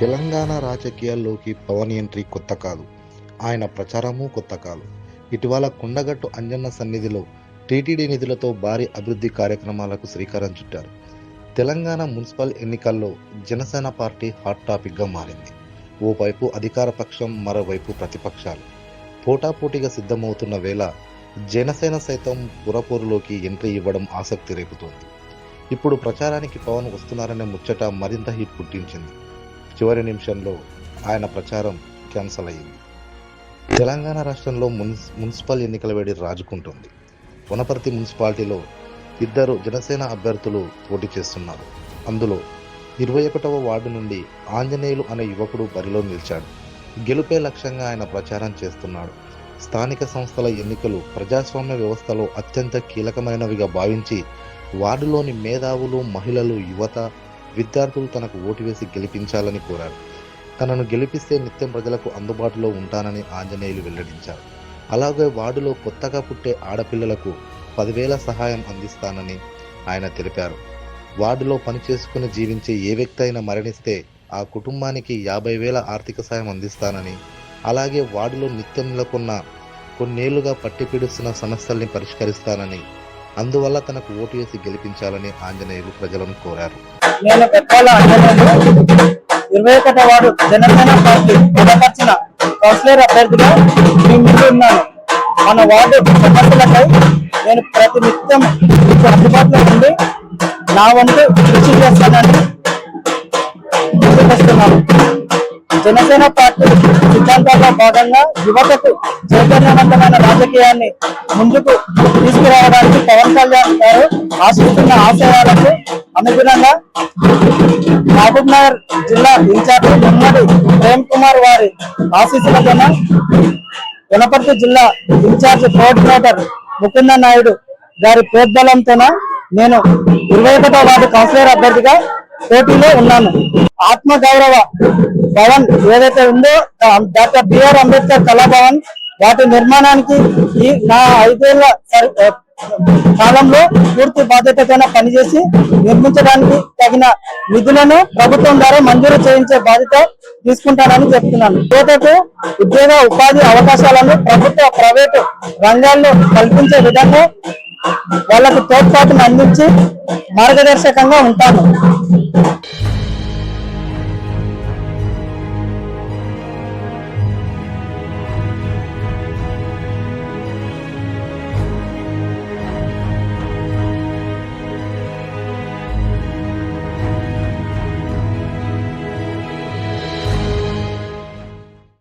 తెలంగాణ రాజకీయాల్లోకి పవన్ ఎంట్రీ కొత్త కాదు. ఆయన ప్రచారమూ కొత్త కాదు. ఇటీవల కొండగట్టు అంజన్న సన్నిధిలో టీటీడీ నిధులతో భారీ అభివృద్ధి కార్యక్రమాలకు శ్రీకారం చుట్టారు. తెలంగాణ మున్సిపల్ ఎన్నికల్లో జనసేన పార్టీ హాట్ టాపిక్గా మారింది. ఓవైపు అధికార పక్షం, మరోవైపు ప్రతిపక్షాలు పోటాపోటీగా సిద్ధమవుతున్న వేళ జనసేన సైతం పురపోరులోకి ఎంట్రీ ఇవ్వడం ఆసక్తి రేపుతోంది. ఇప్పుడు ప్రచారానికి పవన్ వస్తున్నారనే ముచ్చట మరింత హీట్ పుట్టించింది. చివరి నిమిషంలో ఆయన ప్రచారం క్యాన్సల్ అయ్యింది. తెలంగాణ రాష్ట్రంలో మున్సిపల్ ఎన్నికల వేడి రాజుకుంటుంది. వనపర్తి మున్సిపాలిటీలో 2 జనసేన అభ్యర్థులు పోటీ చేస్తున్నారు. అందులో 21వ వార్డు నుండి ఆంజనేయులు అనే యువకుడు బరిలో నిలిచాడు. గెలుపే లక్ష్యంగా ఆయన ప్రచారం చేస్తున్నాడు. స్థానిక సంస్థల ఎన్నికలు ప్రజాస్వామ్య వ్యవస్థలో అత్యంత కీలకమైనవిగా భావించి వార్డులోని మేధావులు, మహిళలు, యువత, విద్యార్థులు తనకు ఓటు వేసి గెలిపించాలని కోరారు. తనను గెలిపిస్తే నిత్యం ప్రజలకు అందుబాటులో ఉంటానని ఆంజనేయులు వెల్లడించారు. అలాగే వార్డులో కొత్తగా పుట్టే ఆడపిల్లలకు 10,000 సహాయం అందిస్తానని ఆయన తెలిపారు. వార్డులో పనిచేసుకుని జీవించే ఏ వ్యక్తి అయినా మరణిస్తే ఆ కుటుంబానికి 50,000 ఆర్థిక సాయం అందిస్తానని, అలాగే వార్డులో నిత్యం నెలకొన్న కొన్నేళ్లుగా పట్టిపీడుస్తున్న సమస్యల్ని పరిష్కరిస్తానని, అందువల్ల తనకు ఓటు వేసి గెలిపించాలని ఆంజనేయులు ప్రజలను కోరారు. నేను పెట్రోల్ ఆంజనేయులు 21వ వార్డు జనసేన పార్టీ బలపరిచిన కౌన్సిలర్ అభ్యర్థిగా మీ ముందు ఉన్నాను. మన వార్డు సమస్యలపై నేను ప్రతి నిత్యం అందుబాటులో ఉండి నా వంతు కృషి చేస్తానని తెలియజేస్తున్నాను. జనసేన పార్టీ సిద్ధాంతాల్లో భాగంగా యువతకు చైతన్యవంతమైన రాజకీయాన్ని ముందుకు తీసుకురావడానికి పవన్ కళ్యాణ్ గారు ఆశిస్తున్న ఆశయాలకు అనుగుణంగా మహబూబ్ నగర్ జిల్లా ఇన్ఛార్జి ముమ్మడి ప్రేమ్ కుమార్ వారి ఆశీస్సులతో వనపర్తి జిల్లా ఇన్ఛార్జి కోఆర్డినేటర్ ముకుంద నాయుడు గారి ప్రోద్బలంతోన నేను 21వ వార్డు కౌన్సిలర్ అభ్యర్థిగా పోటీలో ఉన్నాను. ఆత్మ గౌరవ భవన్ ఏదైతే ఉందో డాక్టర్ బిఆర్ అంబేద్కర్ కళాభవన్, వాటి నిర్మాణానికి ఈ నా 5 ఏళ్ల కాలంలో పూర్తి బాధ్యతతో పనిచేసి నిర్మించడానికి తగిన నిధులను ప్రభుత్వం ద్వారా మంజూరు చేయించే బాధ్యత తీసుకుంటానని చెప్తున్నాను. యువతకు ఉద్యోగ ఉపాధి అవకాశాలను ప్రభుత్వ, ప్రైవేటు రంగాల్లో కల్పించే విధంగా వాళ్లకు తోడ్పాటును అందించి మార్గదర్శకంగా ఉంటాను.